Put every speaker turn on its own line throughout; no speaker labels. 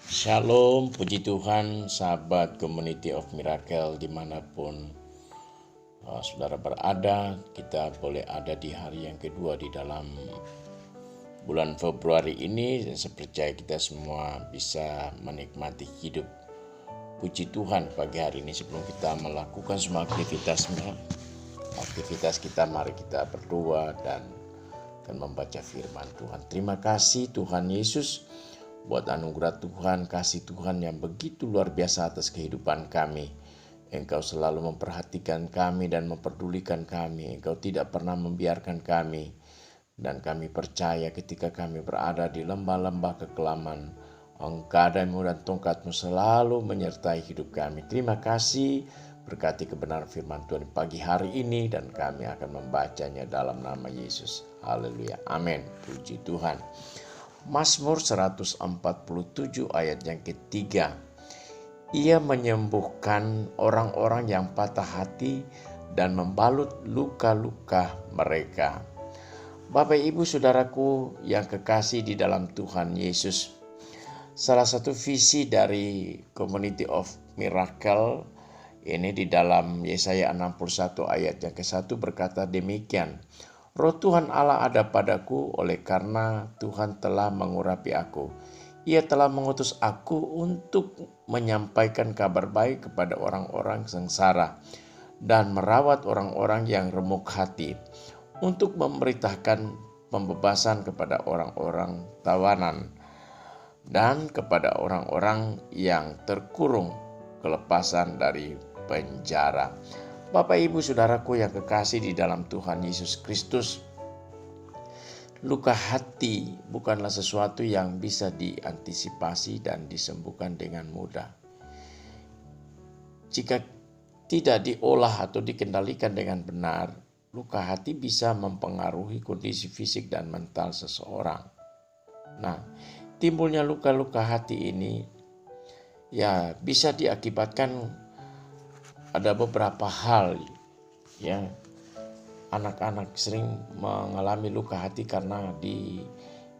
Shalom, puji Tuhan, sahabat Community of Miracle dimanapun saudara berada. Kita boleh ada di hari yang kedua di dalam bulan Februari ini. Dan saya percaya kita semua bisa menikmati hidup. Puji Tuhan pagi hari ini sebelum kita melakukan semua aktivitas kita, mari kita berdoa dan membaca firman Tuhan. Terima kasih Tuhan Yesus buat anugerah Tuhan, kasih Tuhan yang begitu luar biasa atas kehidupan kami. Engkau selalu memperhatikan kami dan memperdulikan kami. Engkau tidak pernah membiarkan kami. Dan kami percaya ketika kami berada di lembah-lembah kekelaman, Engkau dan tongkat-Mu selalu menyertai hidup kami. Terima kasih, berkati kebenaran firman Tuhan pagi hari ini dan kami akan membacanya dalam nama Yesus. Haleluya, amin, puji Tuhan. Mazmur 147 ayat yang ketiga. Ia menyembuhkan orang-orang yang patah hati dan membalut luka-luka mereka. Bapak Ibu Saudaraku yang kekasih di dalam Tuhan Yesus, salah satu visi dari Community of Miracle ini di dalam Yesaya 61 ayat yang ke-1 berkata demikian. Roh Tuhan Allah ada padaku oleh karena Tuhan telah mengurapi aku. Ia telah mengutus aku untuk menyampaikan kabar baik kepada orang-orang sengsara dan merawat orang-orang yang remuk hati, untuk memberitakan pembebasan kepada orang-orang tawanan dan kepada orang-orang yang terkurung kelepasan dari penjara. Bapak Ibu Saudaraku yang kekasih di dalam Tuhan Yesus Kristus, luka hati bukanlah sesuatu yang bisa diantisipasi dan disembuhkan dengan mudah. Jika tidak diolah atau dikendalikan dengan benar, luka hati bisa mempengaruhi kondisi fisik dan mental seseorang. Nah, timbulnya luka-luka hati ini ya bisa diakibatkan ada beberapa hal ya. Anak-anak sering mengalami luka hati karena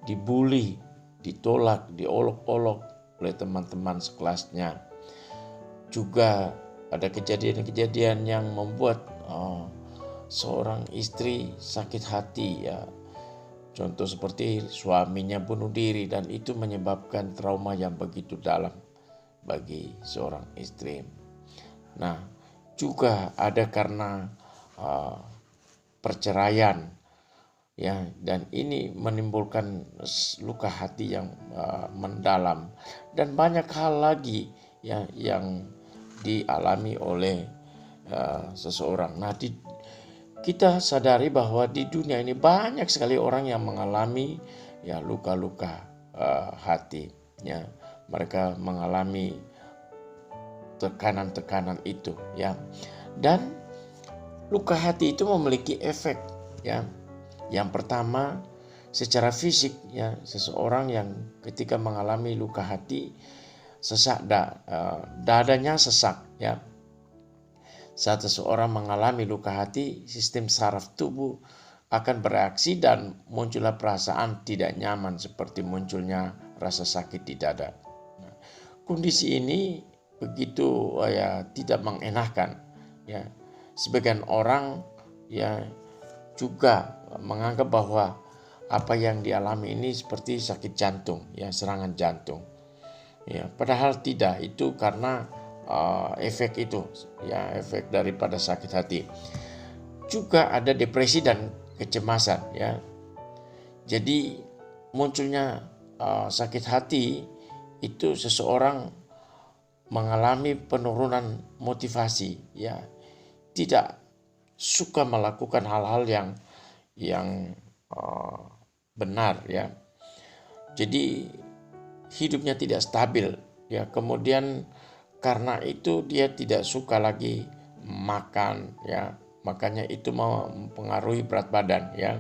dibully, ditolak, diolok-olok oleh teman-teman sekelasnya. Juga ada kejadian-kejadian yang membuat seorang istri sakit hati ya. Contoh seperti suaminya bunuh diri dan itu menyebabkan trauma yang begitu dalam bagi seorang istri. Nah, juga ada karena perceraian ya, dan ini menimbulkan luka hati yang mendalam dan banyak hal lagi ya yang dialami oleh seseorang. Nah, kita sadari bahwa di dunia ini banyak sekali orang yang mengalami ya luka-luka hati ya. Mereka mengalami tekanan-tekanan itu ya. Dan luka hati itu memiliki efek ya. Yang pertama, secara fisik ya, seseorang yang ketika mengalami luka hati sesak dadanya sesak ya. Saat seseorang mengalami luka hati, sistem saraf tubuh akan bereaksi dan muncullah perasaan tidak nyaman seperti munculnya rasa sakit di dada. Nah, kondisi ini begitu ya tidak mengenakan ya. Sebagian orang ya juga menganggap bahwa apa yang dialami ini seperti sakit jantung ya, serangan jantung ya, padahal tidak, itu karena efek itu ya, efek daripada sakit hati. Juga ada depresi dan kecemasan ya. Jadi munculnya sakit hati itu seseorang mengalami penurunan motivasi ya, tidak suka melakukan hal-hal yang benar ya. Jadi hidupnya tidak stabil ya. Kemudian karena itu dia tidak suka lagi makan ya, makanya itu mempengaruhi berat badan ya.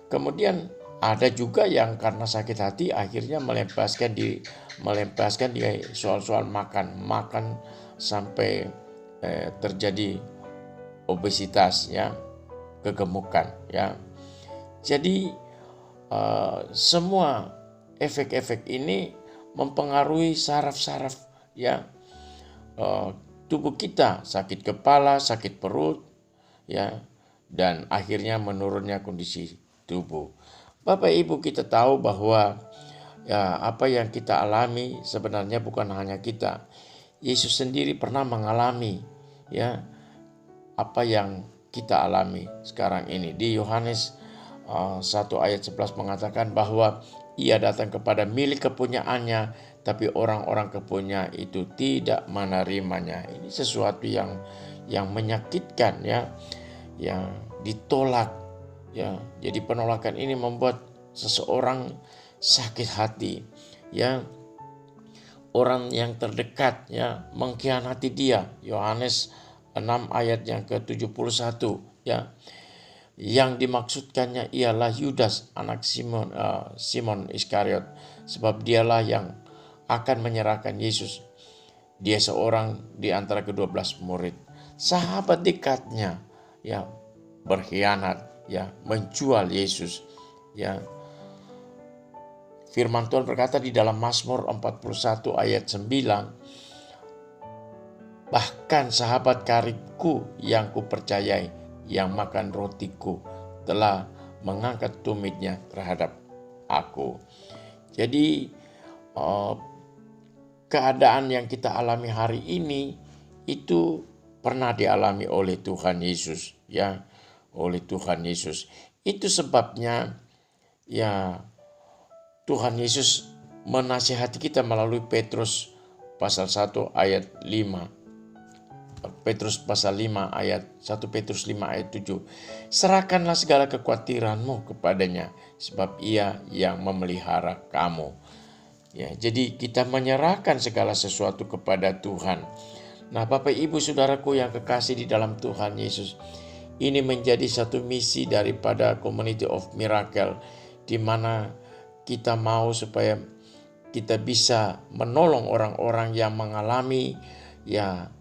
Kemudian ada juga yang karena sakit hati akhirnya melepaskan di soal-soal makan sampai terjadi obesitas ya, kegemukan ya. Jadi semua efek-efek ini mempengaruhi saraf-saraf ya tubuh kita, sakit kepala, sakit perut ya, dan akhirnya menurunnya kondisi tubuh. Bapak Ibu, kita tahu bahwa ya apa yang kita alami sebenarnya bukan hanya kita. Yesus sendiri pernah mengalami ya apa yang kita alami sekarang ini. Di Yohanes 1 ayat 11 mengatakan bahwa ia datang kepada milik kepunyaannya, tapi orang-orang kepunyaan itu tidak menerimanya. Ini sesuatu yang menyakitkan ya, yang ditolak ya. Jadi penolakan ini membuat seseorang sakit hati ya. Orang yang terdekat ya mengkhianati dia. Yohanes 6 ayat yang ke-71 ya. Yang dimaksudkannya ialah Yudas anak Simon Iskariot, sebab dialah yang akan menyerahkan Yesus. Dia seorang di antara ke-12 murid. Sahabat dekatnya ya berkhianat ya, menjual Yesus ya. Firman Tuhan berkata di dalam Mazmur 41 ayat 9, bahkan sahabat karibku yang kupercayai, yang makan rotiku, telah mengangkat tumitnya terhadap aku. Jadi keadaan yang kita alami hari ini itu pernah dialami oleh Tuhan Yesus ya, oleh Tuhan Yesus. Itu sebabnya ya Tuhan Yesus menasihati kita melalui Petrus pasal 1 ayat 5. Petrus pasal 5 ayat 1 Petrus 5 ayat 7. Serahkanlah segala kekhawatiranmu kepadanya, sebab ia yang memelihara kamu. Ya, jadi kita menyerahkan segala sesuatu kepada Tuhan. Nah, Bapak Ibu Saudaraku yang kekasih di dalam Tuhan Yesus, ini menjadi satu misi daripada Community of Miracle, di mana kita mau supaya kita bisa menolong orang-orang yang mengalami ya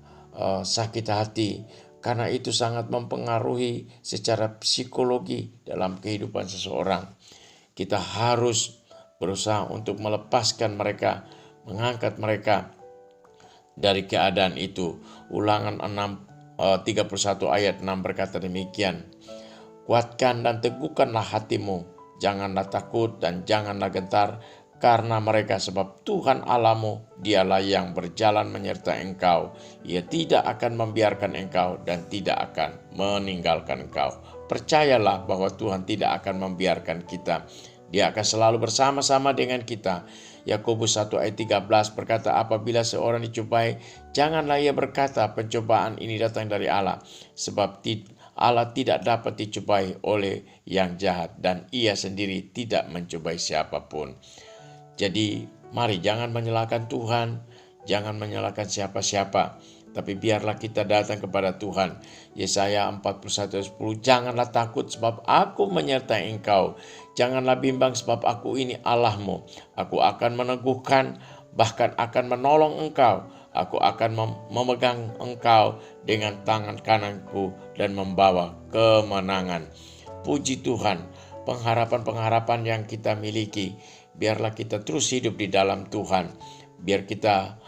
sakit hati, karena itu sangat mempengaruhi secara psikologi dalam kehidupan seseorang. Kita harus berusaha untuk melepaskan mereka, mengangkat mereka dari keadaan itu. Ulangan 31 ayat 6 berkata demikian, kuatkan dan teguhkanlah hatimu, janganlah takut dan janganlah gentar karena mereka, sebab Tuhan Allahmu dialah yang berjalan menyertai engkau. Ia tidak akan membiarkan engkau dan tidak akan meninggalkan engkau. Percayalah bahwa Tuhan tidak akan membiarkan kita. Dia akan selalu bersama-sama dengan kita. Yakobus 1 ayat 13 berkata, apabila seorang dicobai, janganlah ia berkata pencobaan ini datang dari Allah, sebab Allah tidak dapat dicobai oleh yang jahat, dan ia sendiri tidak mencobai siapapun. Jadi mari jangan menyalahkan Tuhan, jangan menyalahkan siapa-siapa, tapi biarlah kita datang kepada Tuhan. Yesaya 41:10, janganlah takut sebab aku menyertai engkau, janganlah bimbang sebab aku ini Allahmu. Aku akan meneguhkan, bahkan akan menolong engkau. Aku akan memegang engkau dengan tangan kananku dan membawa kemenangan. Puji Tuhan, pengharapan-pengharapan yang kita miliki, biarlah kita terus hidup di dalam Tuhan. Biar kita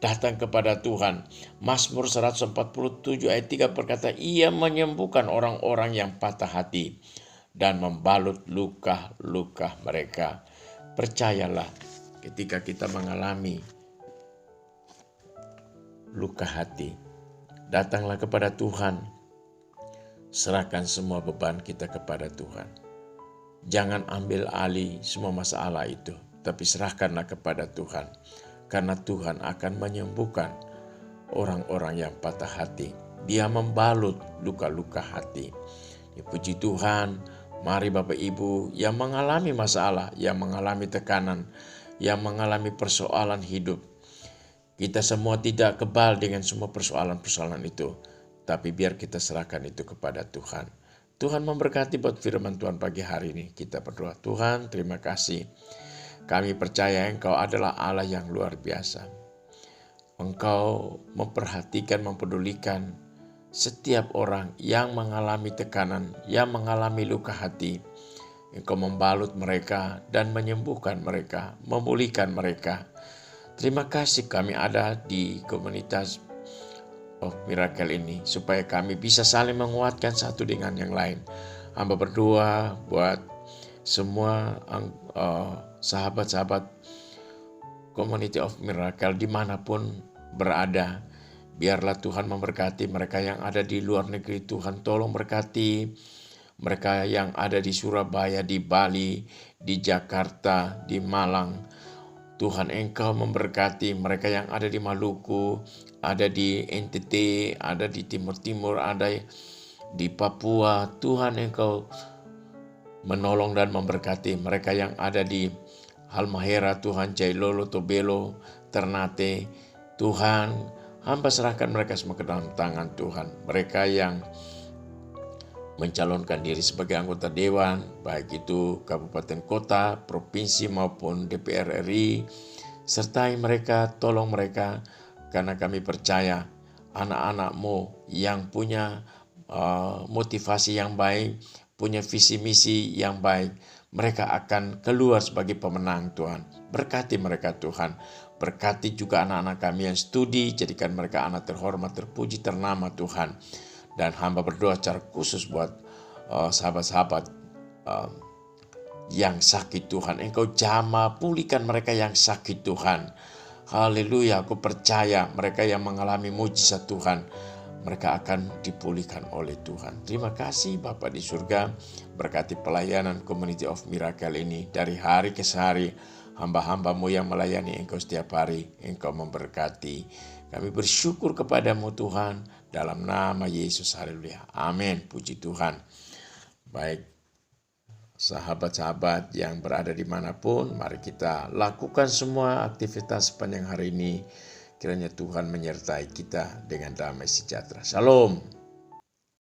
datang kepada Tuhan. Mazmur 147 ayat 3 berkata, ia menyembuhkan orang-orang yang patah hati dan membalut luka-luka mereka. Percayalah, ketika kita mengalami luka hati, datanglah kepada Tuhan. Serahkan semua beban kita kepada Tuhan. Jangan ambil alih semua masalah itu, tapi serahkanlah kepada Tuhan. Karena Tuhan akan menyembuhkan orang-orang yang patah hati. Dia membalut luka-luka hati. Puji Tuhan, mari Bapak Ibu yang mengalami masalah, yang mengalami tekanan, yang mengalami persoalan hidup. Kita semua tidak kebal dengan semua persoalan-persoalan itu, tapi biar kita serahkan itu kepada Tuhan. Tuhan memberkati buat firman Tuhan pagi hari ini. Kita berdoa, Tuhan terima kasih. Kami percaya Engkau adalah Allah yang luar biasa. Engkau memperhatikan, mempedulikan setiap orang yang mengalami tekanan, yang mengalami luka hati. Engkau membalut mereka dan menyembuhkan mereka, memulihkan mereka. Terima kasih kami ada di komunitas of Miracle ini, supaya kami bisa saling menguatkan satu dengan yang lain. Hamba berdoa buat semua sahabat-sahabat Community of Miracle dimanapun berada. Biarlah Tuhan memberkati mereka yang ada di luar negeri. Tuhan tolong berkati mereka yang ada di Surabaya, di Bali, di Jakarta, di Malang. Tuhan Engkau memberkati mereka yang ada di Maluku, ada di NTT, ada di Timur-Timur, ada di Papua. Tuhan Engkau menolong dan memberkati mereka yang ada di Halmahera, Tuhan, Jailolo, Tobelo, Ternate. Tuhan, hamba serahkan mereka semua ke dalam tangan Tuhan. Mereka yang mencalonkan diri sebagai anggota dewan, baik itu kabupaten kota, provinsi maupun DPR RI, sertai mereka, tolong mereka, karena kami percaya anak-anak-Mu yang punya motivasi yang baik, punya visi misi yang baik, mereka akan keluar sebagai pemenang Tuhan. Berkati mereka Tuhan. Berkati juga anak-anak kami yang studi, jadikan mereka anak terhormat, terpuji, ternama Tuhan. Dan hamba berdoa secara khusus buat sahabat-sahabat yang sakit Tuhan. Engkau jamah, pulihkan mereka yang sakit Tuhan. Haleluya, aku percaya mereka yang mengalami mujizat Tuhan, mereka akan dipulihkan oleh Tuhan. Terima kasih Bapa di surga, berkati pelayanan Community of Miracle ini dari hari ke hari. Hamba-hambamu yang melayani Engkau setiap hari, Engkau memberkati. Kami bersyukur kepadamu Tuhan, dalam nama Yesus, haleluya. Amin, puji Tuhan. Baik, sahabat-sahabat yang berada dimanapun, mari kita lakukan semua aktivitas sepanjang hari ini. Kiranya Tuhan menyertai kita dengan damai sejahtera. Shalom.